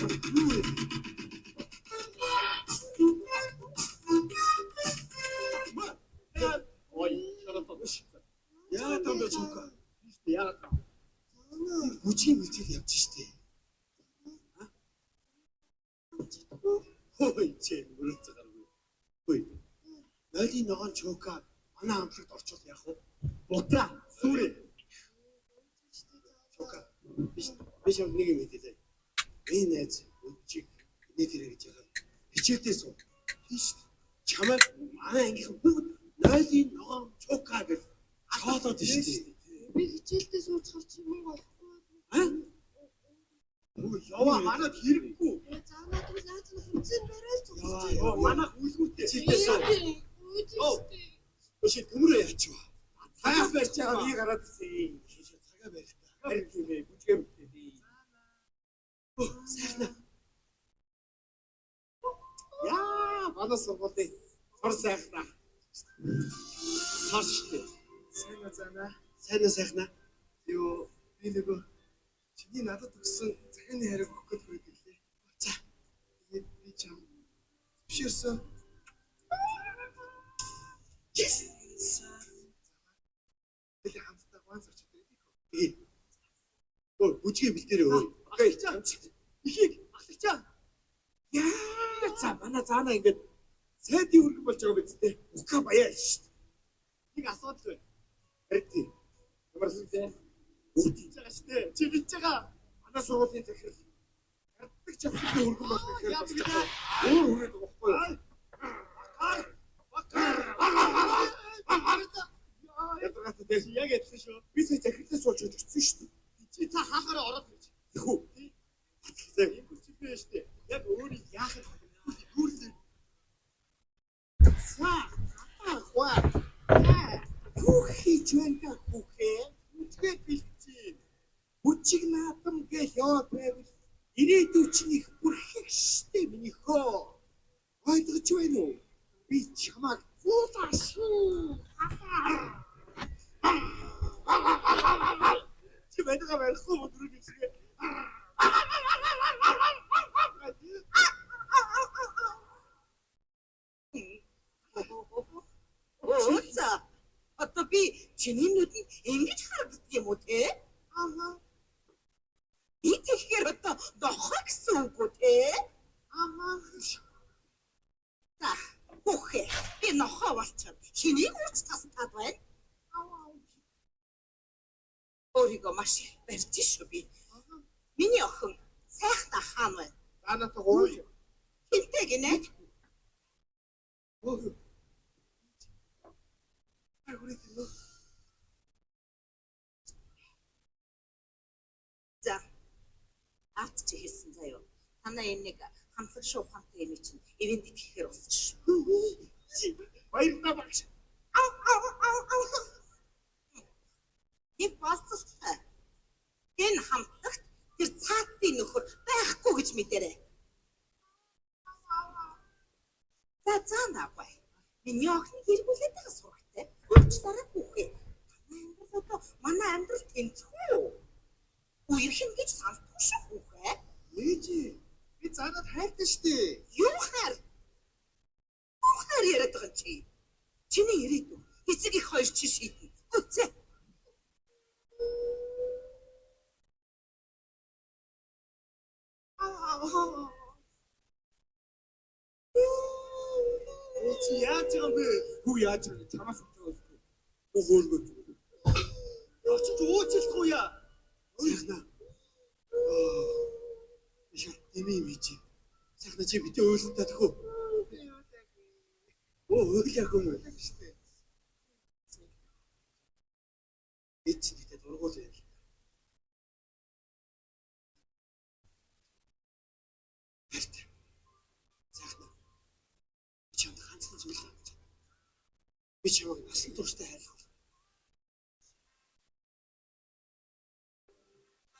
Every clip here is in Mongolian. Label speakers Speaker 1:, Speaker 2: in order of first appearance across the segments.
Speaker 1: Ой, шараад байна.
Speaker 2: Яагаад юм бэ чука?
Speaker 1: Яагаад?
Speaker 2: Бүжгийн мэлцэл явж штэ. Хөөе чи мөрөцөг гаргүй. Хөөе. Нойлын ногоон чука манай амтлагт орчвол яах вэ?
Speaker 1: Бутра, сүрэ.
Speaker 2: Чука. Биш нэг юм хэлээ. Би найз өчиг нэтэрэ гэж байгаа. Хичээлдээ суу. Тийш. Чамайг манай ангийнхан бүгд нойлын ногоон чука гэж тоолоод штэ.
Speaker 3: Би хичээлдээ сууцгаар чи мөнгө олохгүй.
Speaker 2: Өө яваа манад хэрэггүй.
Speaker 3: Заанаад л наад нь хүнзэн барай зүгч.
Speaker 2: Яа манайх үйлгүүтэй чийдээс.
Speaker 3: Оо.
Speaker 2: Өши төмөрөө ячваа.
Speaker 1: Цагаас барьж байгаа би гараад ирсэн.
Speaker 2: Цагаа барих та.
Speaker 1: Харин тийм ээ, бүжгээ бүтээ.
Speaker 2: Сайхна.
Speaker 1: Яа, манай сургуулийн сор сайхна.
Speaker 2: Сар штэ.
Speaker 1: Сайн заана.
Speaker 2: Сайн сайхна.
Speaker 1: Юу, би нөгөө чиний надад өгсөн захианы хайрыг өгөх гээд байлээ.
Speaker 2: За.
Speaker 1: Тэгээд би чам зөвшөөрсөн.
Speaker 2: Yes.
Speaker 1: Би хамтдаа ганц очиж ирэх.
Speaker 2: Ээ. Өө бүжгээ бэлдээрээ өө.
Speaker 1: Окей. Ихийг ахлчаа.
Speaker 2: Яа, за манай заана ингээд сайдын үргэн болж байгаа биз дээ. Ука баяа штэ.
Speaker 1: Нэг асуудал байна.
Speaker 2: Харин
Speaker 1: Ямар сүлээ?
Speaker 2: үгүй
Speaker 1: Чагаа штэ. Чи бич байгаа.
Speaker 2: манай сургуулийн захирал харддаг чавхны үргэн болох гэхээр
Speaker 1: Яа
Speaker 2: бас
Speaker 1: би
Speaker 2: өөр хүрээд байхгүй юу? Ядрагатай дээр
Speaker 1: яг адилхан шүү.
Speaker 2: би сая захирлаас болж өгсөн шүү дээ.
Speaker 1: Чи та хаахаараа ороод ирж.
Speaker 2: Тэхүү.
Speaker 1: Энэ хүчтэй байна шүү дээ. Яг өөрийг яах вэ? Гүрлээ.
Speaker 2: Хаа. Хүүхий чөнтэй хүүхээ.
Speaker 1: Үчгээ бэлтжээ.
Speaker 2: Бүчиг наатам гэх яваад байвал ирээдүйн чинь их бүрхэг штэ миний хөө. Ойлгож байна уу? Би чамайг зуулаа шүү.
Speaker 1: Чи байдаг байхгүй өдрөө бишгээ.
Speaker 4: За. Одоо би чиний нүдэнд ингэж харагддаг юм уу те?
Speaker 3: Аа.
Speaker 4: Би тэгэхээр одоо нохоо гэсэн үг үү те?
Speaker 3: Аа.
Speaker 4: За. Бүхэ. Би нохоо болчиход чиний хүч тастаад байна. Өөрийгөө маш их барьж шүү би. Миний охин сайхна хаан байна.
Speaker 1: Анаатай гоо.
Speaker 4: Хинтэй гинэ?
Speaker 1: Өө. Агуулт юу?
Speaker 4: За. Арт чи хэлсэн заяа. Танаа энэ нэг хамтлаг шуухантай юм чинь ивент итгэхээр болсон шүү.
Speaker 1: Баярлалаа багш.
Speaker 4: Нэг болцсоостой. Энэ хамтлагт тэр цаатын нөхөр байхгүй гэж мэдэрэй. За наагүй. Миний охин хэрэгүүлээд байгаа сурагтай. Өч дараа хүүхээ. Манай амьдрал тэнцвүү. Үерхэн гэж сандгүй шүү хүүхээ.
Speaker 1: Ээжи. Би цаанад хайртай штэ.
Speaker 4: Юу хайр? Юу хайр яриад байгаа чи? Чиний ирээдүй эцэг их хоёр чи шийднэ. Үцээ.
Speaker 1: Чи яаж байгаа бэ?
Speaker 2: Хүү яаж вэ? Чамаас өгч өгөөлгөө.
Speaker 1: Очиж уучлахгүй яа.
Speaker 2: Сайхна. Яа, эми чи. Сайхна чи битээ ойлтой тэхүү. Ойлаагүй юм штэ. Эцэдээ дургуул яа. Сайхна. Чамд ганцхан зүйл байна. Би чамайг насан турштай хайрлах.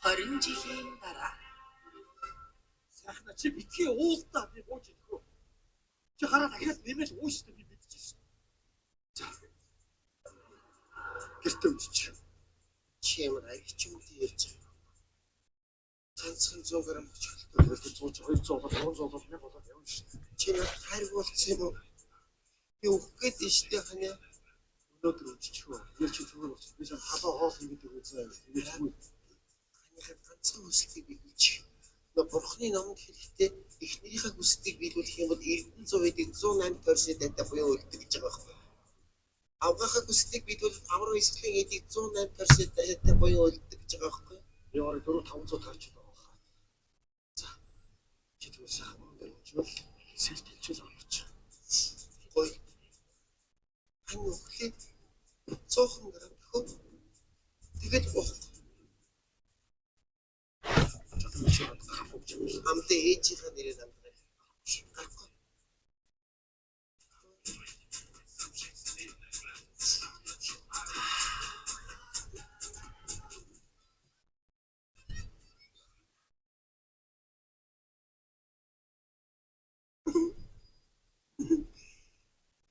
Speaker 4: 20 жилийн дараа.
Speaker 1: Сайхна чи битгий уултаа би бууж идэхүү. Чи хараа дахиад нэмэл ууштай би мэдчихсэн.
Speaker 2: За. Гэртээ үчиж. Чи ямар аяг ч юм уу ярьж байгаа. Цанцхан 100 г өгч.
Speaker 1: Тэгээд 100 200 болоод 300 болоод 1000 болоод явна шүү.
Speaker 2: Чи над хайрг болчихсон юм уу? Би өгөх гээд штэ ханаа.
Speaker 1: Өнөөдөр өччихөө. Тэр чи зүгээр болчих. Би сая халуу хоол хийгээд өгөөсэй. Тэгээд зүгээр
Speaker 2: Ханыхаа ганцхан хүсэлтийг биелүүлчих. Нөө бурхны номонд хэлэхдээ эхнэрийнхээ хүсэлтийг биелүүлэх юм бол Эрдэнэ 108 торсидтай буюу үлдэх гэж байгаа байхгүй. Авгахаа хүсэлтийг биелүүлэх амар эсрэхлийн эдийг 108 торсидтай буюу үлдэх гэж байгаа байхгүй.
Speaker 1: яваараа 400 500 тарч байгаа хаа. За. Чи зүгээр сайхан өндөр очвол сэлт хэлчихэл амарч.
Speaker 2: Гой. Ань өглөө 100 грамм хөө. Тэгээд уух. Амтээ ээжийнхээ нэрээр амтгаа. Гарахгүй.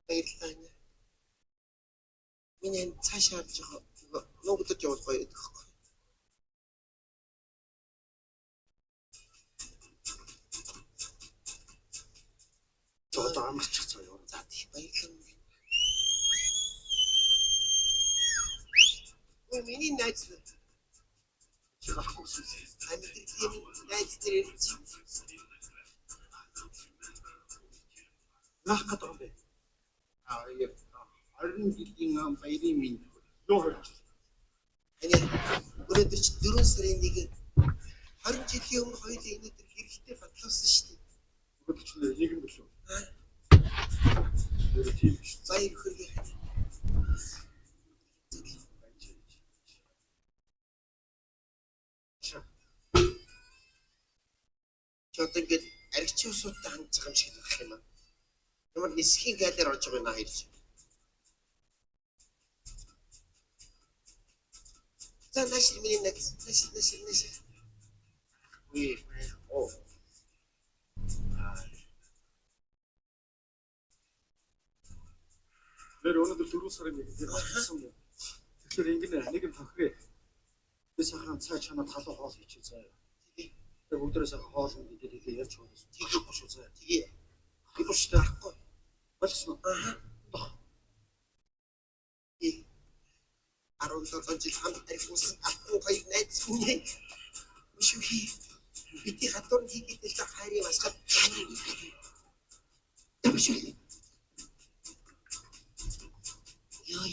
Speaker 2: Баярлалаа. Миний цаашаа авч байгаа. Нуугдаж явах гоё гэдэг хэрэг.
Speaker 1: Одоо амарчих цаа яваа.
Speaker 2: За тийм баярлалаа. Ой миний найз
Speaker 1: Чи гарахгүй гэсэн.
Speaker 2: амьдэрлийн найз дээр
Speaker 1: Нах гэдэг юм бэ.
Speaker 2: яа 20 жилийн баярын минь
Speaker 1: Юу хийж?
Speaker 2: өнөөдөр чи 4 сарын 1 20 жилийн өмнө хоёулаа өнөөдөр хэрэгтэй батлуулсан шүү дээ.
Speaker 1: Өнөөдөр чи нийгэм билүү? Тэр тийм шүү.
Speaker 2: Баяр хүргэе. Чи одоо ингээд аригчин усуудтай хандж байгаа юм шиг байх юм аа. Ямар нисхийн гайлаар орж байгаа юм аа хэрэг. За нашир миний найз. Нашир. Үе. Оо.
Speaker 1: Тэр өнөөдөр 4 сарын 1-нд гарсан юм. Тэгэхээр ингэнэ нэг юм тохирээ. Би сайхан цай чанаа талуу хоол хийчихээ заяа. Тэр бүгдээрээ сайхан хоол идээд хэлээ ярьж байгаа. Тийхгүй шүү заяа.
Speaker 2: Тэгээ.
Speaker 1: Тийхгүй шүү дээ. Ахгүй. Болсон уу?
Speaker 2: Аа. 17 жил хамт арихсан ахгүй хоёр найз хүнээ. Мишүхи. Бити хатур хийгээд л хайрын масгад. Тамшиг. Яа.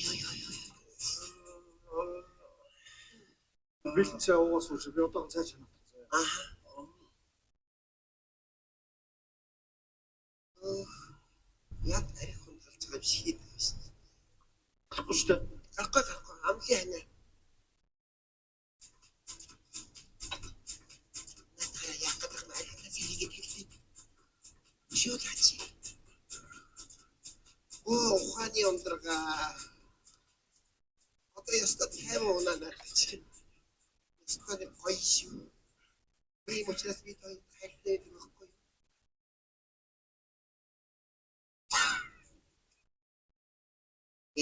Speaker 1: Бэлэн цай уугаас үүш би одоо цай чанаа заяа.
Speaker 2: Аа. Яг арих хөндлөж байгаа юм шиг байна шүү дээ.
Speaker 1: Ахгүй шүү дээ.
Speaker 2: Гарахгүй амлын ханаа. Натаа яг гэдэг нь арихнаас хийгээд хэлдэг. Шууд хаач. Оо ухааны ундрага. Одоо ястаа тайван унаа нарч. Ястаа гоё шүү. Би мөчөөс би той хайртай байхгүй.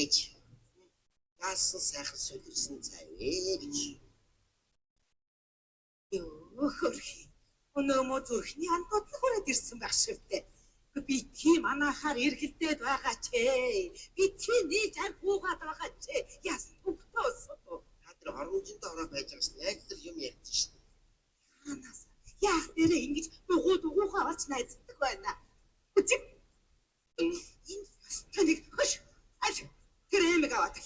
Speaker 2: Эч. Яасан сайхан солирсон цай вэ гэж.
Speaker 4: Ёо хөрхи. Өнөө мо зүрхний антууд хүрээд ирсэн байх шивтэй. Би тийм анахаар эргэлдээд байгаа ч би тийм нээж аргуугаад байгаа ч яс бүгдөөс.
Speaker 2: Та оромжинд ороо байж байгаа шүү. Найз нар юм ярьж шүү.
Speaker 4: Анаас яах нэрээ ингэж дугуйхаа олж найздаг байна. Үгүй. Энэ тэнэг хөш. Аж тэр эмэг аваад.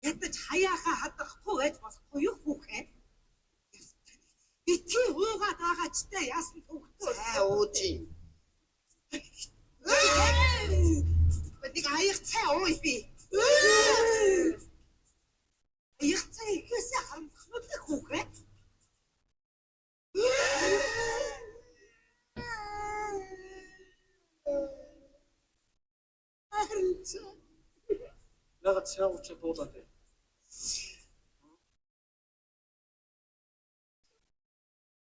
Speaker 4: Ятаж хаяаха хадахгүй байж болохгүй юу хүүхэн? Би тийм уугаад байгаа ч та яасан төгтөө.
Speaker 2: Уужи.
Speaker 4: Бид аяг цай ууй би. Аяг цай ихээсээ харамсахнуудтай хүүхэн.
Speaker 1: Ягаад цай ууч дуулаад вэ?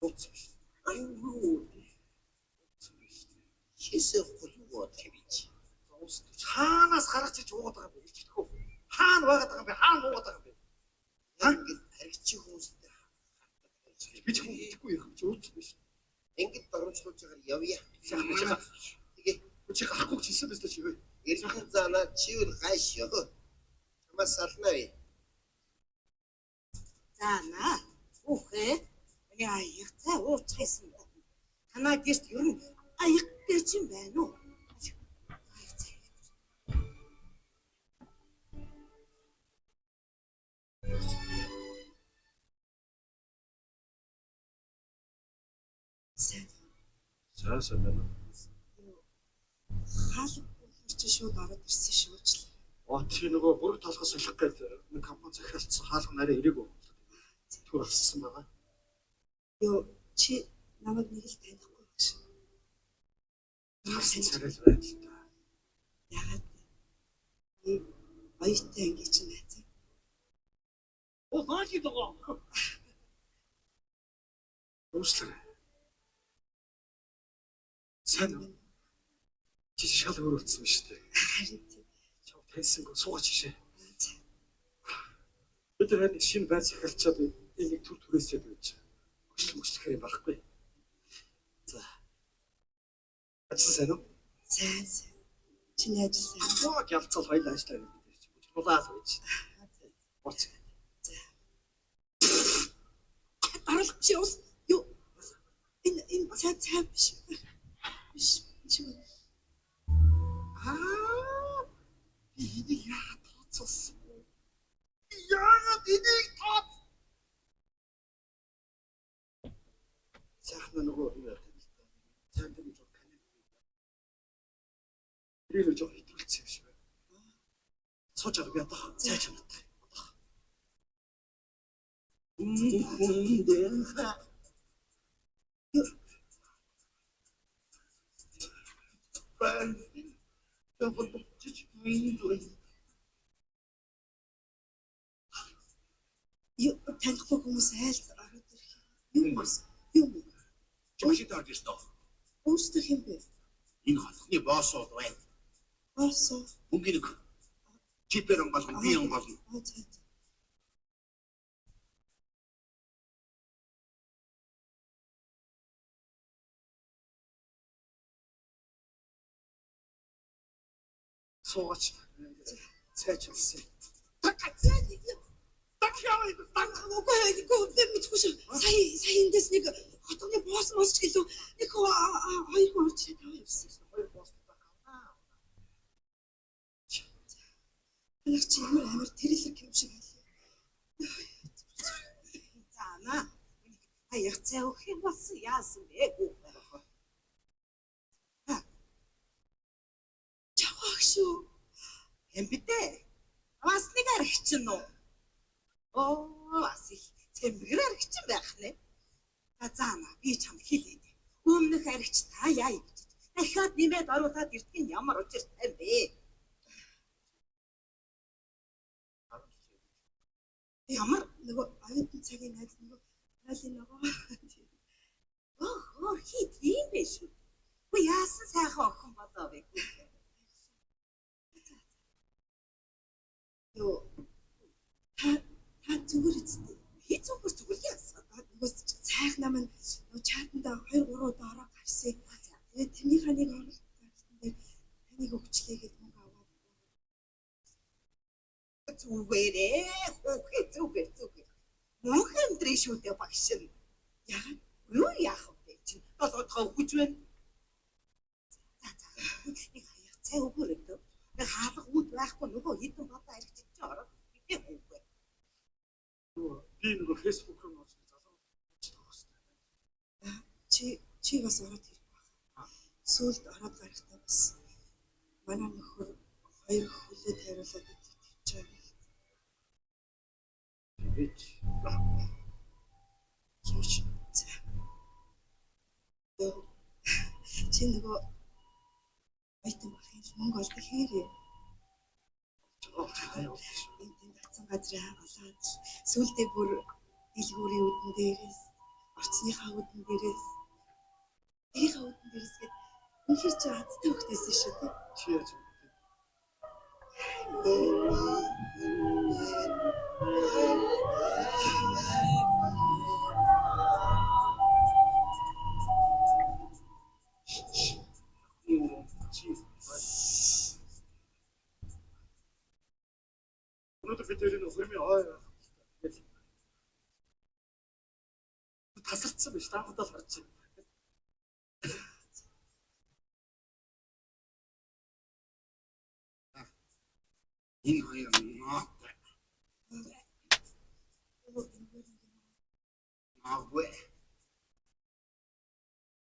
Speaker 1: Ууц.
Speaker 2: Аюу. Хийсээ хулгууд хэвч.
Speaker 1: Хаанаас гаргаж ич уугаад байгаа юм бэ? Хэлчихдэггүй. Хаана байгаад байгаа юм бэ? Хаана уугаад байгаа юм бэ?
Speaker 2: Яг ингэ аригчин хүмүүс явъя.
Speaker 1: Сайхан байж байгаа. Чи гахгүй чилсэн биз дээ чи.
Speaker 2: Ирхэн заана чивэл гайшё. Чамаас сална вэ?
Speaker 4: Заана. Үхээ. Миний аяг цаа уучихсан. Танаа гэрт ер нь аяг гэж юм байна уу?
Speaker 1: Сайн байна.
Speaker 4: Хаалт чи шууд ороод ирсэн шүүж.
Speaker 1: Чи нөгөө бүрэг толгой солих гээд нэг компани захиалцсан хаалга нарийн ирээгүй. Түр авсан байгаа.
Speaker 4: Йоо чи намайг нэг л танихгүй байх шиг.
Speaker 1: Тассан царай л байна л да.
Speaker 4: Яагаад оётой ингэ чи найз.
Speaker 1: Хаачи доо. Уушлаа. Сайн уу? Чи шал өөрөлдсөн шүү дээ.
Speaker 4: Харин тийм.
Speaker 1: Чав таньсангүй суугач шишээ. Бид нар шинэ байр захиалчаад энийг төр түрээсээд байж. Өчлөх юм байхгүй. За. Ажил сайн уу?
Speaker 4: Сайн. Чиний ажил сайн.
Speaker 1: Яа гялцал хоёул ажиллаа гэдэг чинь. Булаас байж. Орц.
Speaker 4: Арал чи ус. Юу. Энэ цаа биш. Чи
Speaker 1: Энийг яагаад тооцсон? Яагаад энийг тооц? Сайхан нөгөө юу яадаг л та. Цаанд нэг жоо канал. Ирэл жоо хитүүлсэн юм шиг байна. Сууж байгаа би одоо цай чанартай.
Speaker 4: Юу танихгүй хүмүүс айл ороод ирэх юм. Юу?
Speaker 2: Чимшид орж ирсэн үү?
Speaker 4: Өөрсдөө юм бэ?
Speaker 2: Энэ хотны боссууд байна.
Speaker 4: Орсоо.
Speaker 2: Мөнгөнийг чипээр онгоолгон би онгоолно.
Speaker 1: Суугач цайчилсан.
Speaker 4: Сая эндээс нэг хотны босс мосч гэлөө нэг хоёр хүн орж ирээд явсан.
Speaker 1: Хоёр босс байгаа.
Speaker 4: Нэг чи амар тэрэлэр юм шиг байлаа. Заана. Аяг цай өгөх юм болсон яасан бэ? Чавагшуу. Эмбитэ. Бас нэг аргачин уу? Бас их цэмбэр аргачин байх нэ. Заана би чамд хэлээ. Өмнөх аргач та яа юм. Дахиад нэмээд оруулаад ирдэг нь ямар учиртай бэ? Ямар нөгөө оюутан цагийн найз нөгөө наалын нөгөө. Хит юм биш үү? Уу яасан сайхан охин болоо вэ? Юу та зүгээр эцтэй. Хит зүгээр яасан. Нөгөө цайх нам нь нөгөө чатанда 2-3 удаа ороо гарсан. Тэгээд тэрний ханыг оруулах дээр таныг өгчлээ гэж мөнгө аваад. Зүгээр. Мөнх амтрын шүтээ багшин. Яагаад? Юу яах вэ чинь? Толгой хүч байна. За. Нэг хаяг цай өгөөрэй. Нэг хаалга үүд байхгүй нөгөө хитэн бата аригч чи ороод битээ хөөхгүй.
Speaker 1: Би нөгөө фэйсбүүк руу нууц залуу тоостой байна.
Speaker 4: Чи бас ороод ирэх баг. Сүүлд ороод гарахтаа бас манай нөхөр хоёр хүлээд хариулаад итгэж байгаа.
Speaker 1: Бич.
Speaker 4: Сууч. Чи нөгөө айтан бахын мөнгө олдог хэрэг. Энд татсан газраа олоод сүүлдээ бүр дэлгүүрийн үдэн дээрээс орцныхаа үдэн дээрээс тэрийнхээ үдэн дээрээс гээд үнэхээр чи азтай хөхтэйсэн шүү дээ.
Speaker 1: Чи яаж вэ? дээр нь хөрмийн ой. Тасарцсан биш таахтаа л харж байна.
Speaker 2: Энэ хоёр наагүй. Наагүй.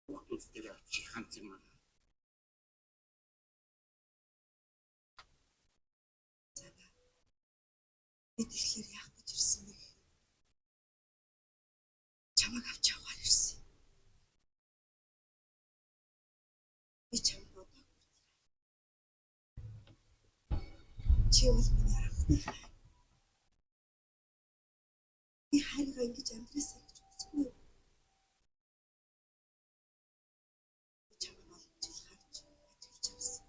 Speaker 2: Хүүхдүүд дээр авчи ханц юм аа.
Speaker 4: Бид ихээр яах гэж ирсэн бэ? Чамайг авч явахаар ирсэн. Би чамд бодоо. Чи бол миний анхны хай. Би хайргаа ингэж амьдрасаа гэж үзгүй. Би чамайг олон жил харж ажиллаж авсан.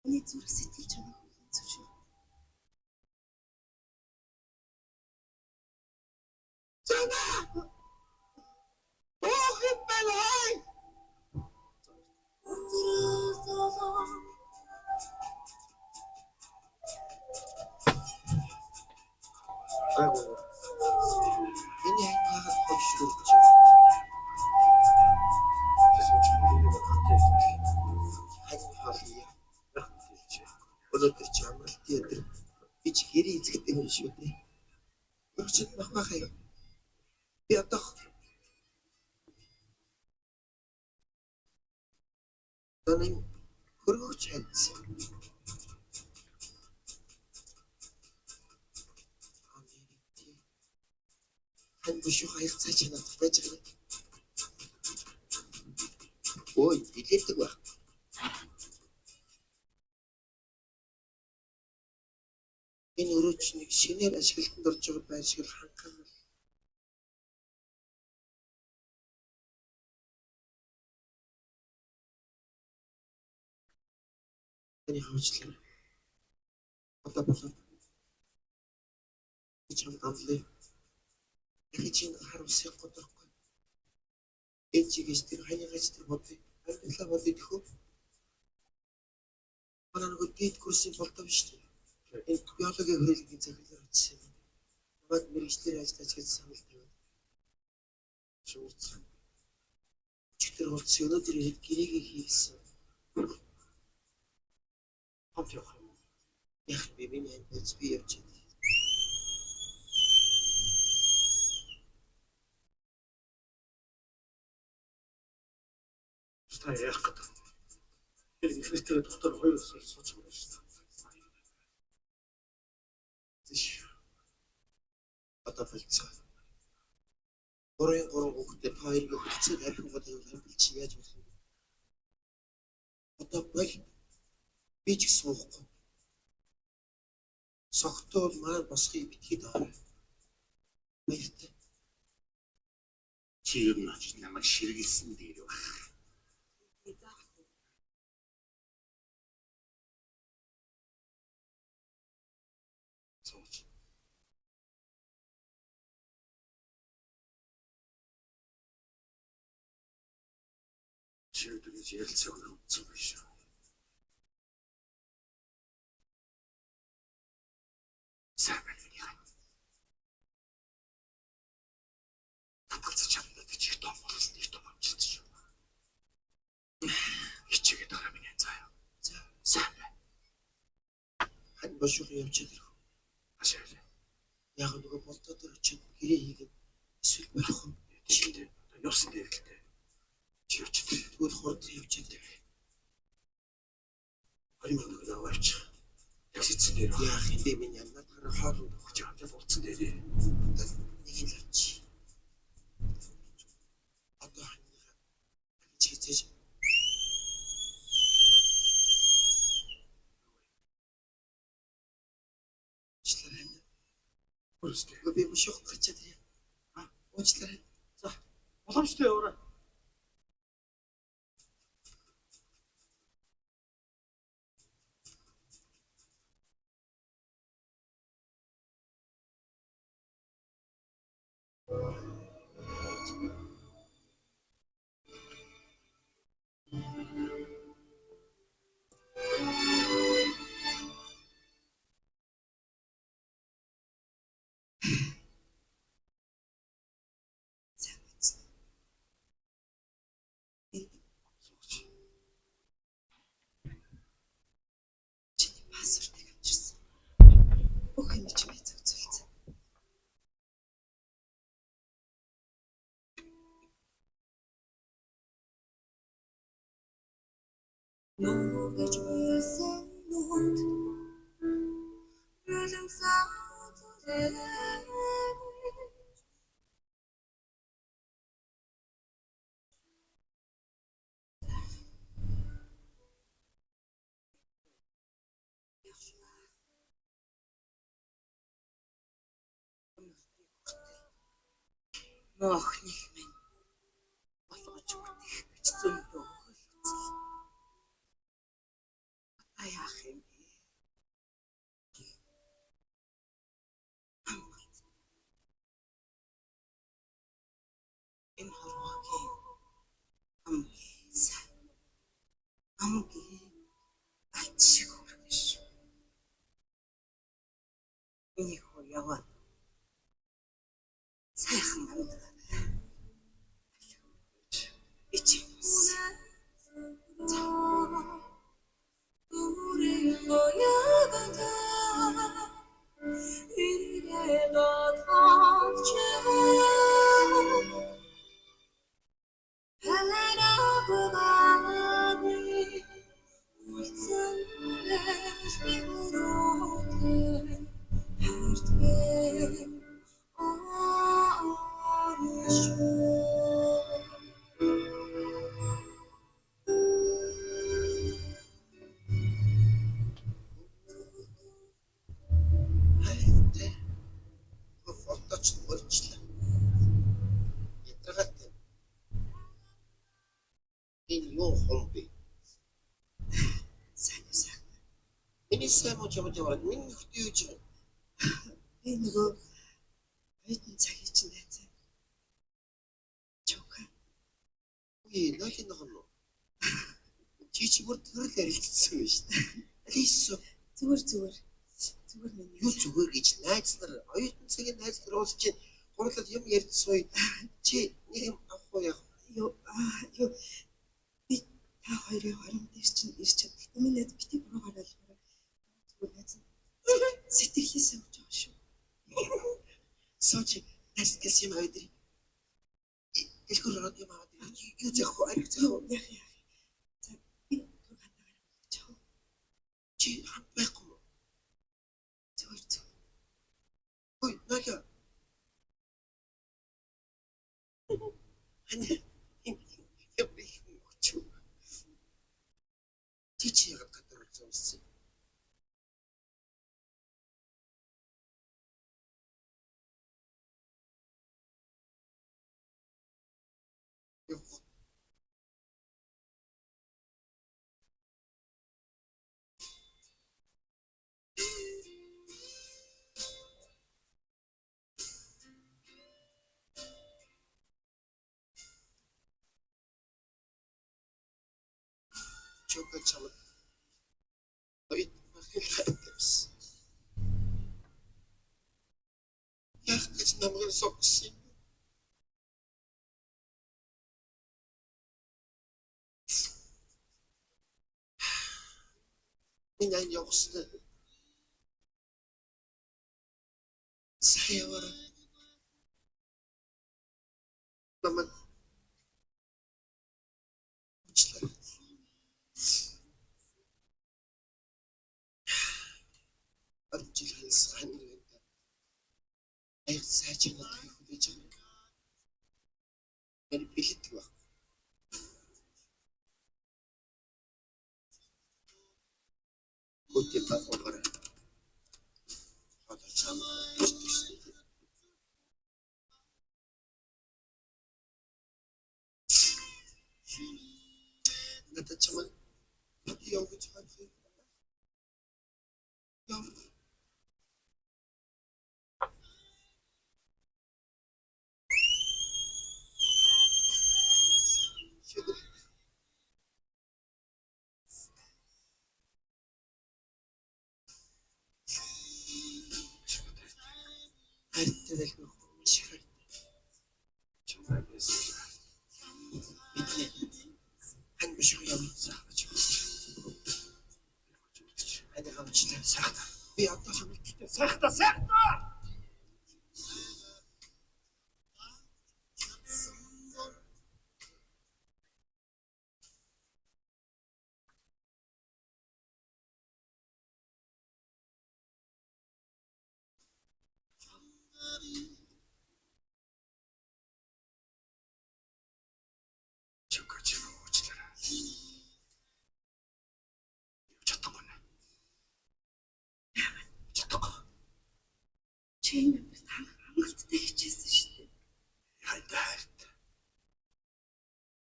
Speaker 4: Миний зүрх сэтгэл чамайг хүлээн зөвшөөрөв.
Speaker 2: Ох юм байна.
Speaker 1: Айгу.
Speaker 2: Энэ хаагаад хөвшөрч. Өнөөдөр чи амралтын өдөр би ч гэрээ эзэгтэй хүн шүү дээ. Өчигд бахаа юу? Би одоо таныг хөргөж хайсан. Хан бишүү хаяг цаа чанаад байж байгаа. Ой, илээдэг баг. Энэ өрөөчнийг шинээр ашиглалтанд орж байгаа байх шиг хангах юм. Таны хавчлаа. Одоо болоод. Би чам амлаа. Яг чинь харуулсан годорхгүй. Энэ чигээр тэр ханягаач тэр бодъё. Амьдлаа бодъё тэхүү. Манай нөгөө дээд курсын болдоо биш үү? Энэ биологийн хөрөлгийн захиалгаар утсан юм. Намайг мэрэгчлэр ажиллаж гэж санал тавиад. Шүүрсэн. Чигтэр болсон өнөөдөр ирээд гэрээгээ хийсэн.
Speaker 1: Хамт явах юм.
Speaker 2: Яг би миний амьд би явж байна.
Speaker 1: Та яах гэдэг. Тэр ихнэртэй доктор хоёр өсөж сууж байгаа шүү дээ.
Speaker 2: Зиш. Одоо болцоо. Гурван хүүхдээ та хоёрыг хөлцөөд архив бодож амбил чи яаж болох вэ? Одоо бол би ч суухгүй. Согтол маань босхийг битгий даа. Баяртай.
Speaker 5: Чи юу наач намайг ширгэлсэн дээр баг.
Speaker 1: Сууж. Чи өдөрөж ярилцах юм уу биш үү?
Speaker 5: Сарбалвихан. Татгалзаж чаддаг гэж их том болсон их том амжилт шүү. Хичээгээд байгаа миний заяа.
Speaker 2: За,
Speaker 5: Сайн бай.
Speaker 2: хань бошуух явж чадах.
Speaker 5: Ашиг.
Speaker 2: Яг нөгөө болдоо дээр очиод гэрээ хийгээд эсвэл болох юм.
Speaker 5: Читэй. Явсан дээр л дээ. Чи өчтөр
Speaker 2: Тэгвэл хурд явж чадах.
Speaker 5: хоёрын нэг аваач. Таксицэн дээр
Speaker 2: Яах юм бэ миний амнаад гараа хоолнд
Speaker 5: өгч аваад болцсон дээр.
Speaker 2: нэг л авчи. Одоо ханьгаа чийцэж члэрэн.
Speaker 1: Өөрөөсөө.
Speaker 2: Би бошуух гачаад ирээ. Уучлаарай.
Speaker 1: За, боломжтой яваарай.
Speaker 3: Нүгэж байсан нүд Рэлэм саатулээ
Speaker 4: Охных минь болгож үтэх гэж зөндөө хөлцөл. Аяах юм бэ? Энэ хорвогийн амгийн алт шиг хүргэж. Энийг хоо яваад сайхан амьдраа. Ичээс.
Speaker 2: хайртай. Фоточ болчихлоо. Ятрагаад энэ юу хом бэ?
Speaker 4: Сайн.
Speaker 2: Миний сайн муу чамд яваад миний нөхдөй юу ч юм.
Speaker 4: Би нөгөө оюутан цагийн чинь найзаа. Чока.
Speaker 2: Үгүй нөхөн нөхөн. Чи бүр төрөл арилжсан байна шүү дээ. Алисо
Speaker 4: Зүгээр минь.
Speaker 2: юу зүгээр гэж найз нар оюутан цагийн найз нар уус чинь гурлал юм ярьж сууя. Чи нэг юм авах уу яах?
Speaker 4: Юу би та хоёрын хорон дээр чинь ирч чаддаг. Миний найз бити буруу гараад байна. Зүгээр найз сэтгэлээсээ өгч байгаа шүү.
Speaker 2: Сочи тест гэс юм аваад ир. Элхөр род юм аваад ир. Юу зах вэ? Ариг зах вэ?
Speaker 4: Яах. За би түр хатагаар өгч чав.
Speaker 2: Чи хам байхгүй юу?
Speaker 4: Зүгээр.
Speaker 2: Ой, нага. Ани юм чи яагаад гадар үзсэн? Чока чамд ойд махилхайтс. Яах гэж намайг согсон. Минь явсан. Саяар. Намайг учлаа. Арчилс ханирд. Аяг сайжраад хүлээж байгаа. Энэ бэлтгэв баг. Хөтөл багаар. Одоо чам бичсэн. Надад чамд явж байгаа. Яв. Хайртай хөрмөшгөл. Чамайг эсэж. Бидний ань биш юм зааж. Хадаа хамчлаа сайхта. Би одоо хамттай сайхта.
Speaker 4: Чинь бид хангалттай хичээсэн шүү дээ.
Speaker 5: Хайрт.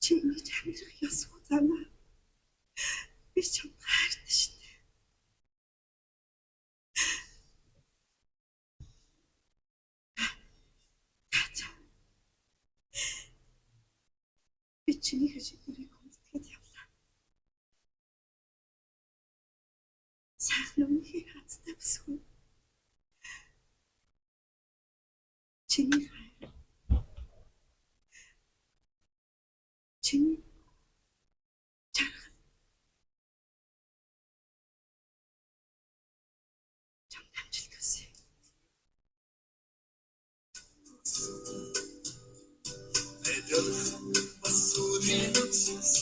Speaker 4: Чинь гэж амьдрах ёсгүй замаа. Би чамд хайртай шүү дээ. Би чиний хэшигтэрийг хүндэтгэж явлаа. Сайхан өмнөхий хацтай бүсгүй. Чиний хайр. Чиний чарах. Чамд амжилт хүсье.
Speaker 5: Эдгээр асуурын үсэс.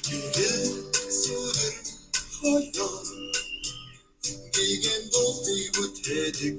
Speaker 5: Гэрэл сүрэр хоёо. Гиген долтыг үтээдэг